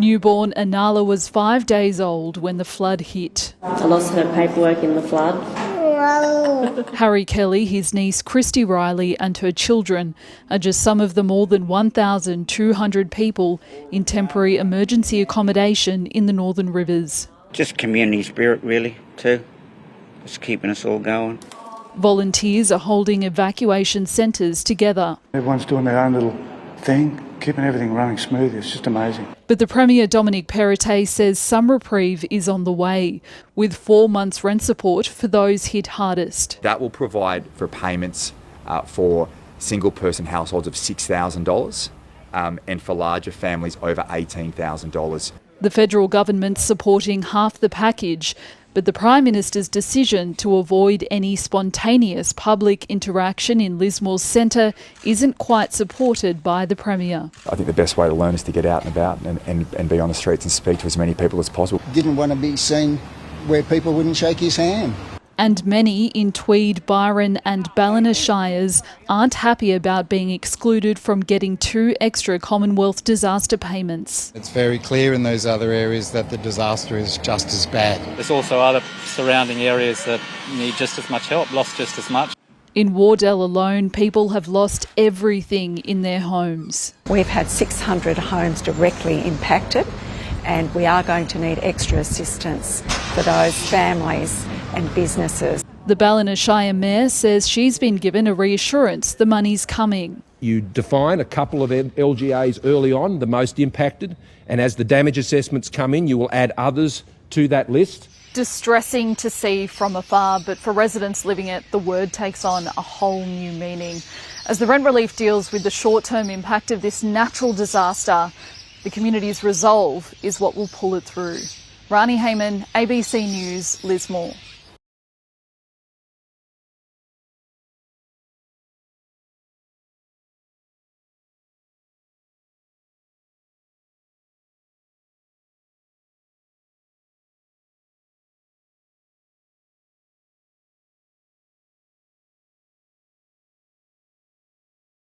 Newborn Anala was 5 days old when the flood hit. I lost her paperwork in the flood. Harry Kelly, his niece Christy Riley and her children are just some of the more than 1,200 people in temporary emergency accommodation in the Northern Rivers. Just community spirit really too. Just keeping us all going. Volunteers are holding evacuation centres together. Everyone's doing their own little thing, keeping everything running smoothly. It's just amazing. But the Premier, Dominic Perrottet, says some reprieve is on the way, with 4 months rent support for those hit hardest. That will provide for payments for single-person households of $6,000 and for larger families over $18,000. The federal government's supporting half the package, but the Prime Minister's decision to avoid any spontaneous public interaction in Lismore's centre isn't quite supported by the Premier. I think the best way to learn is to get out and about and be on the streets and speak to as many people as possible. Didn't want to be seen where people wouldn't shake his hand. And many in Tweed, Byron and Ballina Shires aren't happy about being excluded from getting 2 extra Commonwealth disaster payments. It's very clear in those other areas that the disaster is just as bad. There's also other surrounding areas that need just as much help, lost just as much. In Wardell alone, people have lost everything in their homes. We've had 600 homes directly impacted, and we are going to need extra assistance for those families and businesses. The Ballina Shire Mayor says she's been given a reassurance the money's coming. You define a couple of LGAs early on, the most impacted, and as the damage assessments come in, you will add others to that list. Distressing to see from afar, but for residents living it, the word takes on a whole new meaning. As the rent relief deals with the short-term impact of this natural disaster, the community's resolve is what will pull it through. Rani, Hayman, ABC News, Lismore.